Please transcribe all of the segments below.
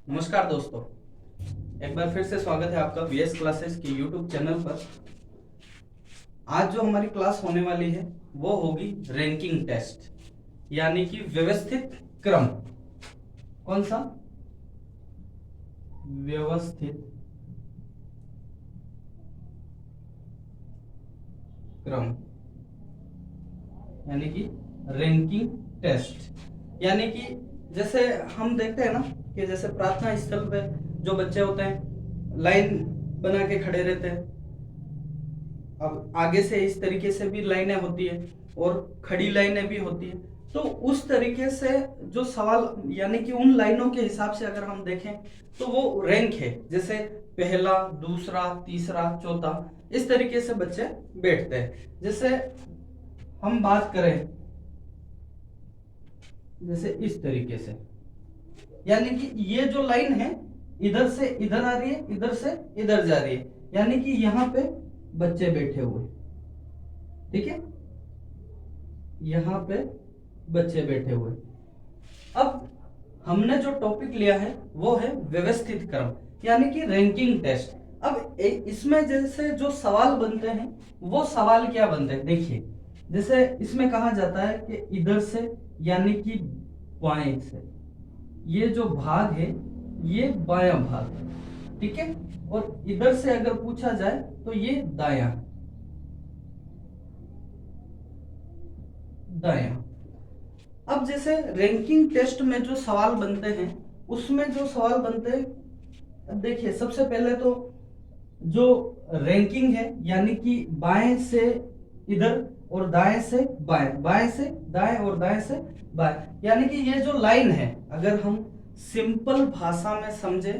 नमस्कार दोस्तों, एक बार फिर से स्वागत है आपका वीएस क्लासेस के यूट्यूब चैनल पर। आज जो हमारी क्लास होने वाली है वो होगी रैंकिंग टेस्ट, यानी कि व्यवस्थित क्रम। कौन सा? व्यवस्थित क्रम, यानी कि रैंकिंग टेस्ट। यानी कि जैसे हम देखते हैं ना कि जैसे प्रार्थना स्थल पे जो बच्चे होते हैं लाइन बना के खड़े रहते हैं। अब आगे से इस तरीके से भी लाइनें होती है और खड़ी लाइनें भी होती है। तो उस तरीके से जो सवाल, यानी कि उन लाइनों के हिसाब से अगर हम देखें तो वो रैंक है। जैसे पहला, दूसरा, तीसरा, चौथा, इस तरीके से बच्चे बैठते हैं। जैसे हम बात करें जैसे इस तरीके से, यानी कि ये जो लाइन है इधर से इधर आ रही है, इधर से इधर जा रही है, यानी कि यहाँ पे बच्चे बैठे हुए, ठीक है, यहाँ पे बच्चे बैठे हुए। अब हमने जो टॉपिक लिया है वो है व्यवस्थित क्रम, यानी कि रैंकिंग टेस्ट। अब इसमें जैसे जो सवाल बनते हैं वो सवाल क्या बनते हैं, देखिए। जैसे इसमें कहा जाता है कि इधर से, यानी कि बाएं से, ये जो भाग है ये बायां भाग है, ठीक है। और इधर से अगर पूछा जाए तो ये दायां दायां। अब जैसे रैंकिंग टेस्ट में जो सवाल बनते हैं उसमें जो सवाल बनते हैं, देखिए सबसे पहले तो जो रैंकिंग है, यानी कि बाएं से इधर और दाएं से बाएं, बाएं से दाएं और दाएं से बाएं, यानी कि ये जो लाइन है अगर हम सिंपल भाषा में समझे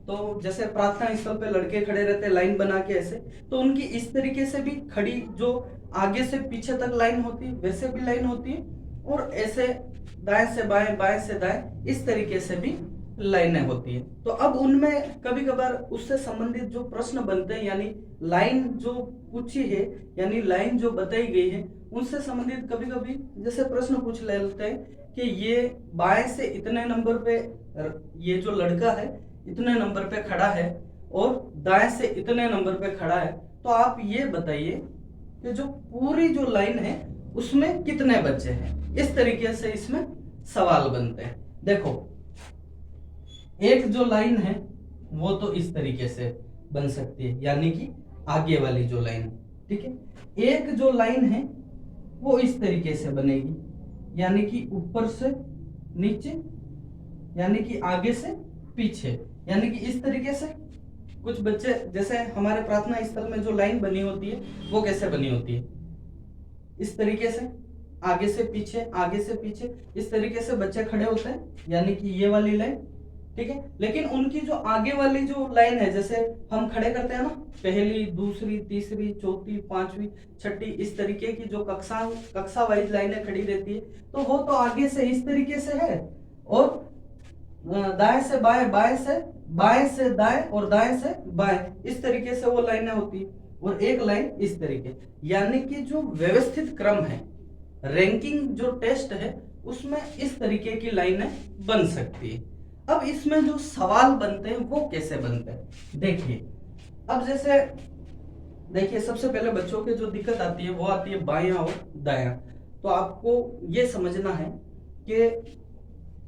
तो जैसे प्रार्थना स्थल पे लड़के खड़े रहते लाइन बना के ऐसे, तो उनकी इस तरीके से भी खड़ी, जो आगे से पीछे तक लाइन होती है वैसे भी लाइन होती है, और ऐसे दाएं से बाएं, बाएं से दाएं, इस तरीके से भी लाइनें होती है। तो अब उनमें कभी कभार उससे संबंधित जो प्रश्न बनते हैं, यानी लाइन जो पूछी है, यानी लाइन जो बताई गई है उनसे संबंधित कभी कभी जैसे प्रश्न पूछ लेते हैं कि ये बाएं से इतने नंबर पे, ये जो लड़का है इतने नंबर पे खड़ा है और दाएं से इतने नंबर पे खड़ा है, तो आप ये बताइए कि जो पूरी जो लाइन है उसमें कितने बच्चे हैं। इस तरीके से इसमें सवाल बनते हैं। देखो, एक जो लाइन है वो तो इस तरीके से बन सकती है, यानी कि आगे वाली जो लाइन, ठीक है। एक जो लाइन है वो इस तरीके से बनेगी, यानी कि ऊपर से नीचे, यानी कि आगे से पीछे, यानी कि इस तरीके से। कुछ बच्चे जैसे हमारे प्रार्थना स्थल में जो लाइन बनी होती है वो कैसे बनी होती है, इस तरीके से, आगे से पीछे, आगे से पीछे, इस तरीके से बच्चे खड़े होते हैं, यानी कि ये वाली लाइन, ठीक है। लेकिन उनकी जो आगे वाली जो लाइन है, जैसे हम खड़े करते हैं ना, पहली, दूसरी, तीसरी, चौथी, पांचवी, छठी, इस तरीके की जो कक्षा वाइज लाइनें खड़ी रहती है, तो वो तो आगे से इस तरीके से है, और दाएं से बाएं, बाएं से दाएं और दाएं से बाएं, इस तरीके से वो लाइनें होती है। और एक लाइन इस तरीके, यानी कि जो व्यवस्थित क्रम है, रैंकिंग जो टेस्ट है उसमें इस तरीके की लाइनें बन सकती है। अब इसमें जो सवाल बनते हैं वो कैसे बनते हैं, देखिए। अब जैसे देखिए, सबसे पहले बच्चों के जो दिक्कत आती है वो आती है बायां और दायां। तो आपको ये समझना है कि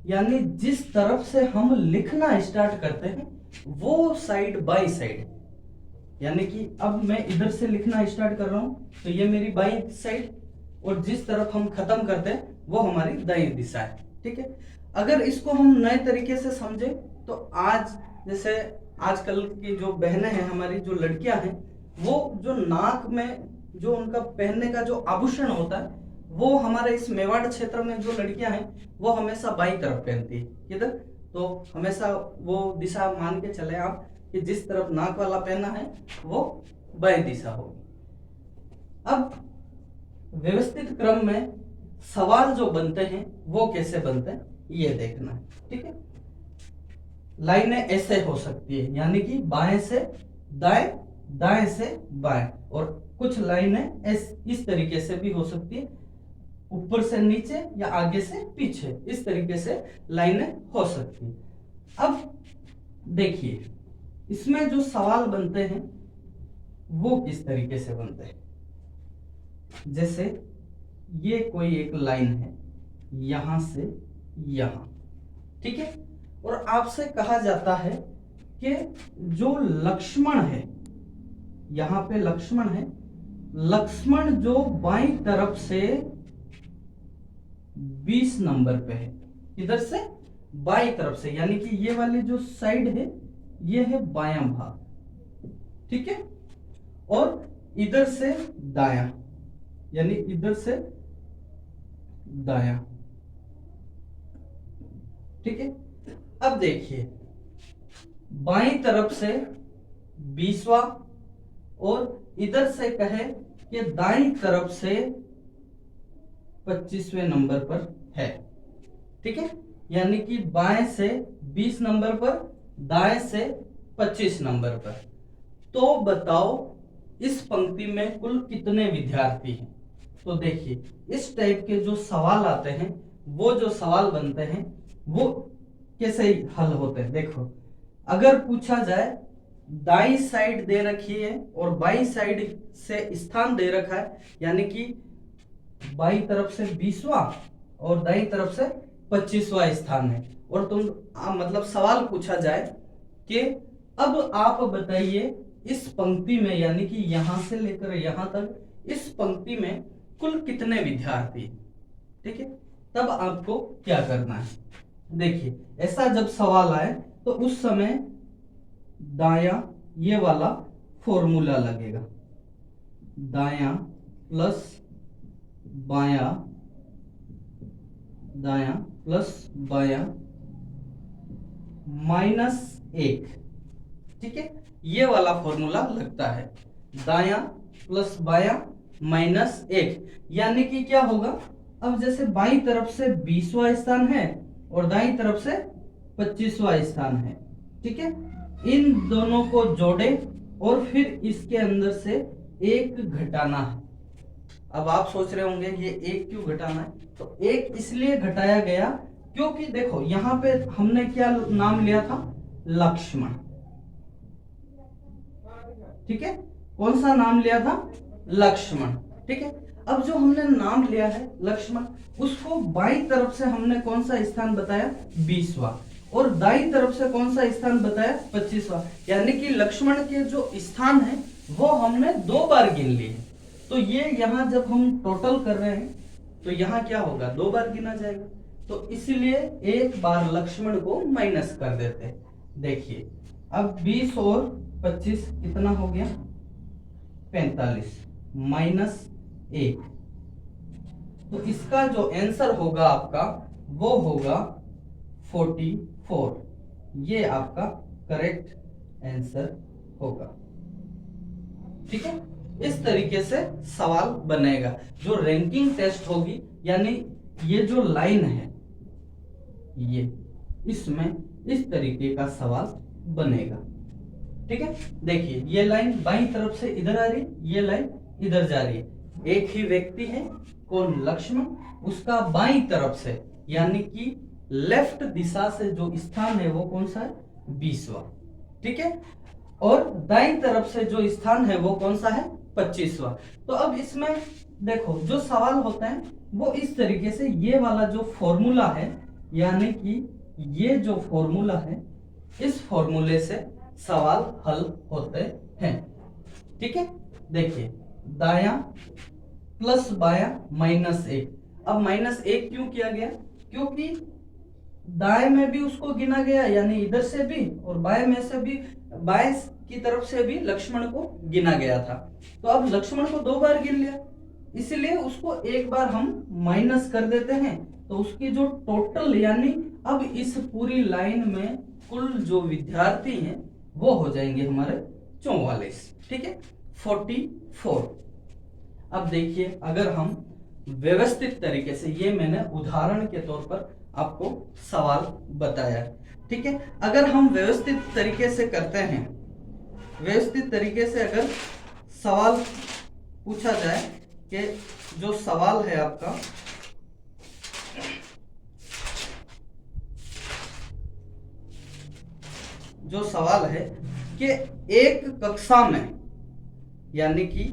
यानी जिस तरफ से हम लिखना स्टार्ट करते हैं वो साइड बाई साइड, यानी कि अब मैं इधर से लिखना स्टार्ट कर रहा हूं तो ये मेरी बाई साइड, और जिस तरफ हम खत्म करते हैं वो हमारी दाईं दिशा है, ठीक है। अगर इसको हम नए तरीके से समझे तो आज जैसे आजकल की जो बहनें हैं, हमारी जो लड़कियां हैं, वो जो नाक में जो उनका पहनने का जो आभूषण होता है, वो हमारे इस मेवाड़ क्षेत्र में जो लड़कियां हैं वो हमेशा बाई तरफ पहनती है। किधर? तो हमेशा वो दिशा मान के चले आप कि जिस तरफ नाक वाला पहना है वो बाई दिशा होगी। अब व्यवस्थित क्रम में सवाल जो बनते हैं वो कैसे बनते हैं ये देखना है, ठीक है। लाइनें ऐसे हो सकती है, यानी कि बाएं से दाएं, दाएं से बाएं, और कुछ लाइनें इस तरीके से भी हो सकती है, ऊपर से नीचे या आगे से पीछे, इस तरीके से लाइनें हो सकती है। अब देखिए इसमें जो सवाल बनते हैं वो किस तरीके से बनते हैं। जैसे ये कोई एक लाइन है यहां से यहां, ठीक है, और आपसे कहा जाता है कि जो लक्ष्मण है, यहां पे लक्ष्मण है, लक्ष्मण जो बाईं तरफ से 20 नंबर पे है, इधर से बाईं तरफ से, यानी कि ये वाली जो साइड है ये है बायां भाग, ठीक है, और इधर से दायां, यानी इधर से दायां, ठीक है। अब देखिए बाईं तरफ से 20वां और इधर से कहे कि दाईं तरफ से 25वें नंबर पर है, ठीक है, यानी कि बाएं से 20 नंबर पर, दाएं से 25 नंबर पर। तो बताओ इस पंक्ति में कुल कितने विद्यार्थी हैं। तो देखिए इस टाइप के जो सवाल आते हैं, वो जो सवाल बनते हैं वो कैसे हल होते हैं। देखो अगर पूछा जाए दाई साइड दे रखी है और बाई साइड से स्थान दे रखा है, यानी कि बाई तरफ से 20वां और दाई तरफ से 25वां स्थान है, और तुम मतलब सवाल पूछा जाए कि अब आप बताइए इस पंक्ति में, यानी कि यहां से लेकर यहां तक इस पंक्ति में कुल कितने विद्यार्थी, ठीक है, तब आपको क्या करना है। देखिए ऐसा जब सवाल आए तो उस समय दाया ये वाला फॉर्मूला लगेगा, दाया प्लस बाया, दाया प्लस बाया -1, ठीक है, ये वाला फॉर्मूला लगता है, दाया प्लस बाया -1, यानी कि क्या होगा, अब जैसे बाईं तरफ से 20वां स्थान है और दाईं तरफ से 25वां स्थान है, ठीक है, इन दोनों को जोड़े और फिर इसके अंदर से एक घटाना है। अब आप सोच रहे होंगे ये एक क्यों घटाना है, तो एक इसलिए घटाया गया क्योंकि देखो यहां पे हमने क्या नाम लिया था, लक्ष्मण, ठीक है, कौन सा नाम लिया था, लक्ष्मण, ठीक है। अब जो हमने नाम लिया है लक्ष्मण, उसको बाईं तरफ से हमने कौन सा स्थान बताया, 20वां, और दाईं तरफ से कौन सा स्थान बताया, 25वां, यानी कि लक्ष्मण के जो स्थान है वो हमने 2 बार गिन लिए। तो ये यहां जब हम टोटल कर रहे हैं तो यहां क्या होगा, 2 बार गिना जाएगा, तो इसलिए एक बार लक्ष्मण को माइनस कर देते हैं। देखिए अब 20 और 25 कितना हो गया, 45 -1, तो इसका जो आंसर होगा आपका वो होगा 44, ये आपका करेक्ट आंसर होगा, ठीक है। इस तरीके से सवाल बनेगा। जो रैंकिंग टेस्ट होगी, यानी ये जो लाइन है ये, इसमें इस तरीके का सवाल बनेगा, ठीक है। देखिए ये लाइन बाईं तरफ से इधर आ रही, ये लाइन इधर जा रही है, एक ही व्यक्ति है कौन, लक्ष्मण, उसका बाईं तरफ से यानी कि लेफ्ट दिशा से जो स्थान है वो कौन सा है, 20वां, ठीक है, और दाईं तरफ से जो स्थान है वो कौन सा है, 25वां। तो अब इसमें देखो जो सवाल होता है वो इस तरीके से, ये वाला जो फॉर्मूला है, यानी कि ये जो फॉर्मूला है, इस फॉर्मूले से सवाल हल होते हैं, ठीक है। देखिए दाया प्लस बाया -1, अब -1 क्यों किया गया, क्योंकि दाएं में भी उसको गिना गया, यानी इधर से भी और बाएं में से भी, बाएं की तरफ से भी लक्ष्मण को गिना गया था, तो अब लक्ष्मण को 2 बार गिन लिया, इसलिए उसको एक बार हम माइनस कर देते हैं, तो उसकी जो टोटल, यानी अब इस पूरी लाइन में कुल जो विद्यार्थी हैं वो हो जाएंगे हमारे 44, ठीक है, 44। अब देखिए अगर हम व्यवस्थित तरीके से, ये मैंने उदाहरण के तौर पर आपको सवाल बताया, ठीक है, अगर हम व्यवस्थित तरीके से करते हैं, व्यवस्थित तरीके से अगर सवाल पूछा जाए कि जो सवाल है आपका, जो सवाल है कि एक कक्षा में, यानी कि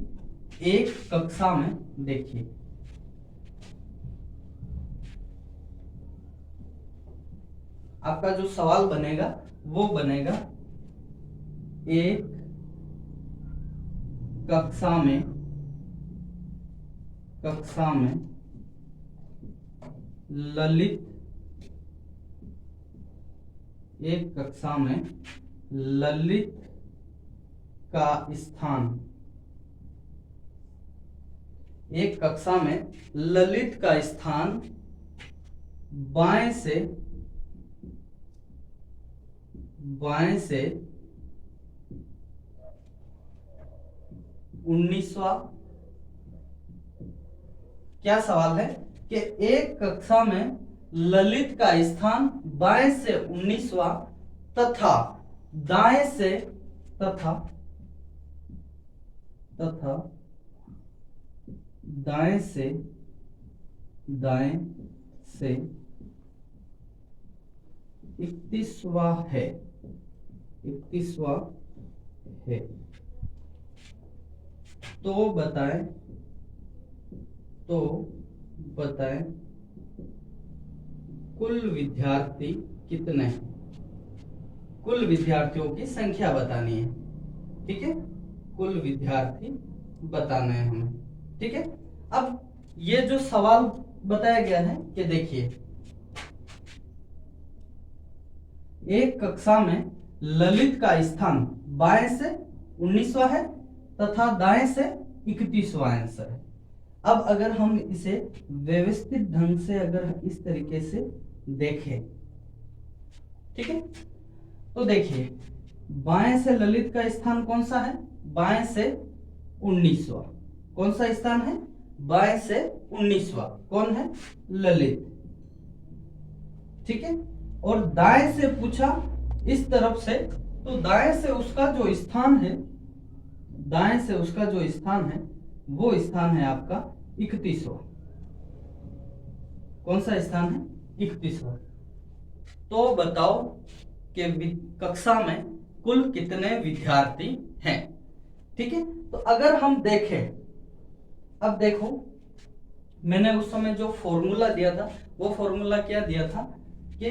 एक कक्षा में, देखिए आपका जो सवाल बनेगा वो बनेगा एक कक्षा में ललित, एक कक्षा में ललित का स्थान, एक कक्षा में ललित का स्थान बाएं से 19वां। क्या सवाल है कि एक कक्षा में ललित का स्थान बाएं से 19वां तथा दाएं से दाएं से 31वां है, तो बताएं कुल विद्यार्थी कितने हैं। कुल विद्यार्थियों की संख्या बतानी है, ठीक है, कुल विद्यार्थी बताने हैं हमें, ठीक है। अब ये जो सवाल बताया गया है कि देखिए एक कक्षा में ललित का स्थान बाएं से 19वां है तथा दाएं से 31वां आंसर है। अब अगर हम इसे व्यवस्थित ढंग से अगर इस तरीके से देखें, ठीक है, तो देखिए बाएं से ललित का स्थान कौन सा है, बाएं से 19वां। कौन सा स्थान है, बाएं से 19वां, कौन है, ललित, ठीक है। और दाएं से पूछा इस तरफ से, तो दाएं से उसका जो स्थान है, दाएं से उसका जो स्थान है वो स्थान है आपका 31वां। कौन सा स्थान है, 31वां। तो बताओ कि कक्षा में कुल कितने विद्यार्थी हैं, ठीक है। तो अगर हम देखें, अब देखो मैंने उस समय जो फॉर्मूला दिया था वो फॉर्मूला क्या दिया था कि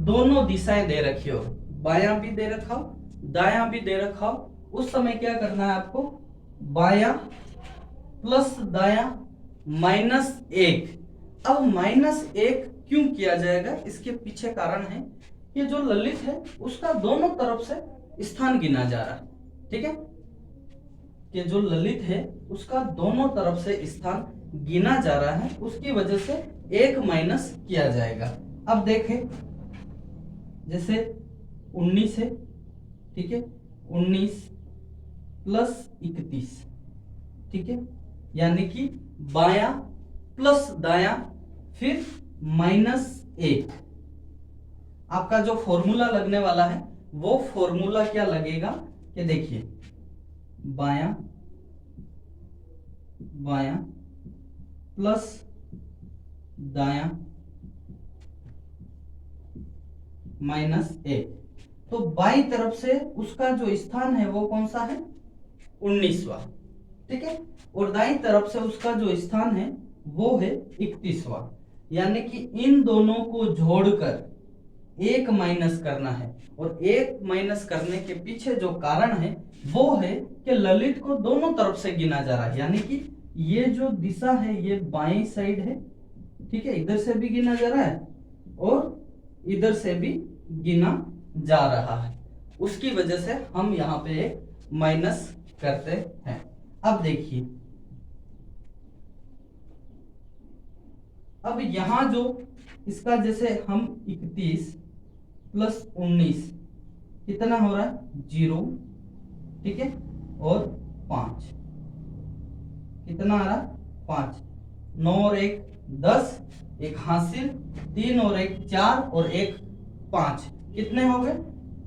दोनों दिशाएं दे रखी हो, बायां भी दे रखा हो दायां भी दे रखा हो। उस समय क्या करना है आपको, बायां प्लस दायां -1। अब -1 क्यों किया जाएगा, इसके पीछे कारण है कि जो ललित है उसका दोनों तरफ से स्थान गिना जा रहा है, ठीक है, कि जो ललित है उसका दोनों तरफ से स्थान गिना जा रहा है, उसकी वजह से 1 माइनस किया जाएगा। अब देखें जैसे 19 है, ठीक है, 19 प्लस 31, ठीक है, यानी कि बायां प्लस दायां फिर -1। आपका जो फॉर्मूला लगने वाला है वो फॉर्मूला क्या लगेगा कि देखिए बायां प्लस दायां -1। तो बाईं तरफ से उसका जो स्थान है वो कौन सा है, 19वां, ठीक है, और दाईं तरफ से उसका जो स्थान है वो है 31वां। यानी कि इन दोनों को जोड़कर 1 माइनस करना है, और 1 माइनस करने के पीछे जो कारण है वो है कि ललित को दोनों तरफ से गिना जा रहा है, यानी कि ये जो दिशा है ये बाईं साइड है, ठीक है, इधर से भी गिना जा रहा है और इधर से भी गिना जा रहा है, उसकी वजह से हम यहाँ पे एक माइनस करते हैं। अब देखिए, अब यहां जो इसका जैसे हम 31 प्लस 19 कितना हो रहा है, 0, ठीक है, और 5 कितना आ रहा है, 5, 9 और 1 10, एक हासिल, 3 और 1 4 और 1 5, कितने हो गए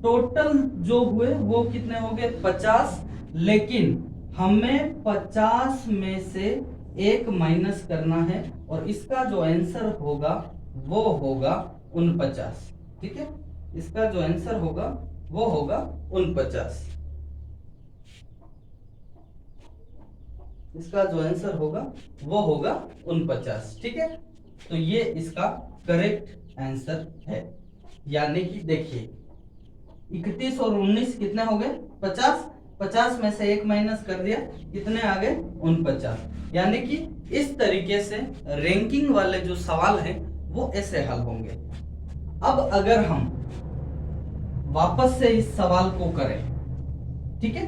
टोटल जो हुए वो कितने हो गए 50। लेकिन हमें 50 में से 1 माइनस करना है और इसका जो आंसर होगा वो होगा 49, ठीक है, इसका जो आंसर होगा वो होगा 49। इसका जो आंसर होगा वो होगा 49। ठीक है, तो ये इसका करेक्ट आंसर है। यानी कि देखिए 31 और 19 कितने हो गए 50, 50 में से एक माइनस कर दिया, कितने आ गए 49। यानी कि इस तरीके से रैंकिंग वाले जो सवाल हैं वो ऐसे हल होंगे। अब अगर हम वापस से इस सवाल को करें, ठीक है,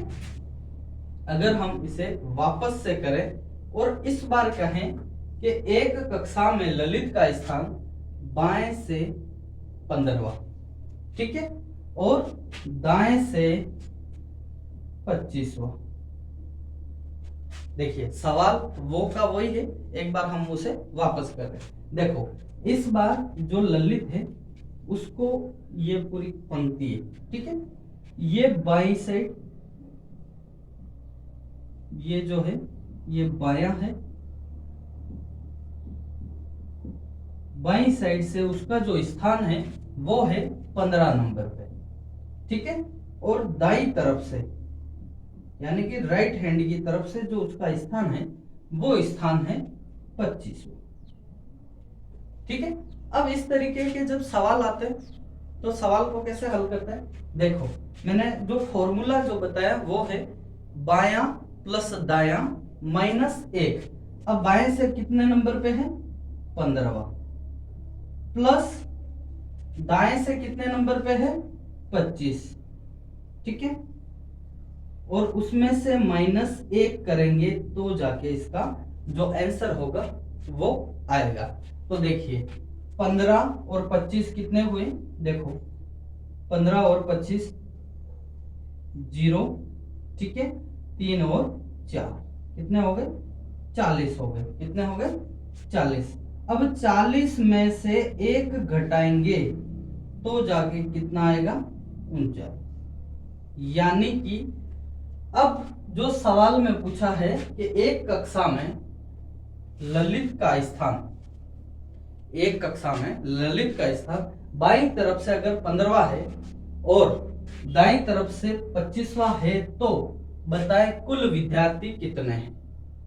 अगर हम इसे वापस से करें और इस बार कहें कि एक कक्षा में ललित का स्थान बाएं से 15वां, ठीक है, और दाएं से 25वां। देखिए सवाल वो का वही है, एक बार हम उसे वापस कर रहे हैं। देखो इस बार जो ललित है उसको ये पूरी पंक्ति है, ठीक है, ये बाईं साइड, ये जो है ये बायां है, बाईं साइड से उसका जो स्थान है वो है 15 नंबर पे, ठीक है, और दाई तरफ से यानी कि राइट हैंड की तरफ से जो उसका स्थान है वो स्थान है 25। ठीक है, अब इस तरीके के जब सवाल आते हैं तो सवाल को कैसे हल करते हैं, देखो मैंने जो फॉर्मूला जो बताया वो है बायां प्लस दायां माइनस 1। अब बाएं से कितने नंबर पे है 15वां, प्लस दाएं से कितने नंबर पे है 25, ठीक है, और उसमें से माइनस 1 करेंगे तो जाके इसका जो आंसर होगा वो आएगा। तो देखिए 15 और 25 कितने हुए, देखो 15 और 25 0, ठीक है, 3 और 4 कितने हो गए 40 हो गए, कितने हो गए 40। अब 40 में से 1 घटाएंगे तो जाके कितना आएगा 49। यानी कि अब जो सवाल में पूछा है कि एक कक्षा में ललित का स्थान, एक कक्षा में ललित का स्थान बाईं तरफ से अगर 15वां है और दाईं तरफ से 25वां है तो बताए कुल विद्यार्थी कितने हैं।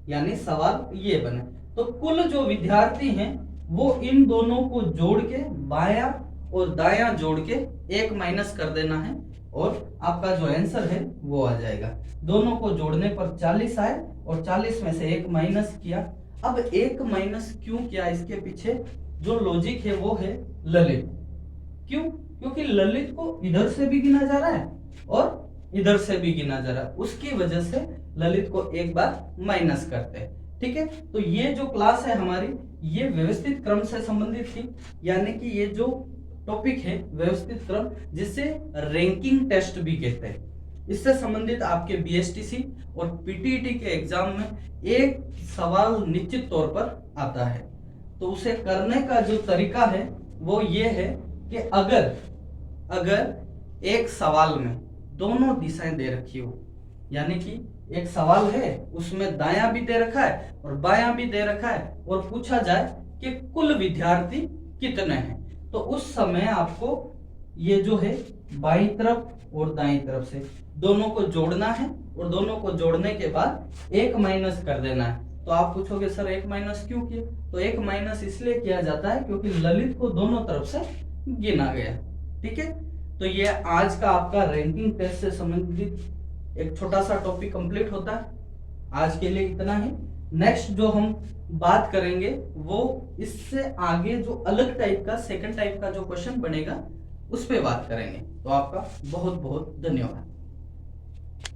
यानी सवाल ये बने तो कुल जो विद्यार्थी हैं वो इन दोनों को जोड़ के बायां और दायां जोड़ के 1 माइनस कर देना है और आपका जो आंसर है वो आ जाएगा। दोनों को जोड़ने पर 40 आए और 40 में से 1 माइनस किया। अब 1 माइनस क्यों किया, इसके पीछे जो लॉजिक है वो है ललित। क्यों, क्योंकि ललित को इधर से भी गिना जा रहा है और इधर से भी गिना जा रहा है, उसकी वजह से ललित को एक बार माइनस करते हैं। ठीक है, तो ये जो क्लास है हमारी ये व्यवस्थित क्रम से संबंधित थी। यानी कि ये जो टॉपिक है व्यवस्थित क्रम, जिसे रैंकिंग टेस्ट भी कहते हैं, इससे संबंधित आपके बीएसटीसी और पीटीईटी के एग्जाम में एक सवाल निश्चित तौर पर आता है। तो उसे करने का जो तरीका है वो ये है कि अगर एक सवाल में दोनों दिशाएं दे रखी हो, यानी कि एक सवाल है उसमें दायां भी दे रखा है और बायां भी दे रखा है और पूछा जाए कि कुल विद्यार्थी कितने हैं, तो उस समय आपको ये जो है बाईं तरफ और दाईं तरफ से दोनों को जोड़ना है और दोनों को जोड़ने के बाद 1 माइनस कर देना है। तो आप पूछोगे सर 1 माइनस क्यों किया, तो 1 माइनस इसलिए किया जाता है क्योंकि ललित को दोनों तरफ से गिना गया। ठीक है, तो ये आज का आपका रैंकिंग टेस्ट से संबंधित एक छोटा सा टॉपिक कंप्लीट होता है। आज के लिए इतना ही। नेक्स्ट जो हम बात करेंगे वो इससे आगे जो अलग टाइप का सेकंड टाइप का जो क्वेश्चन बनेगा उस पे बात करेंगे। तो आपका बहुत बहुत धन्यवाद।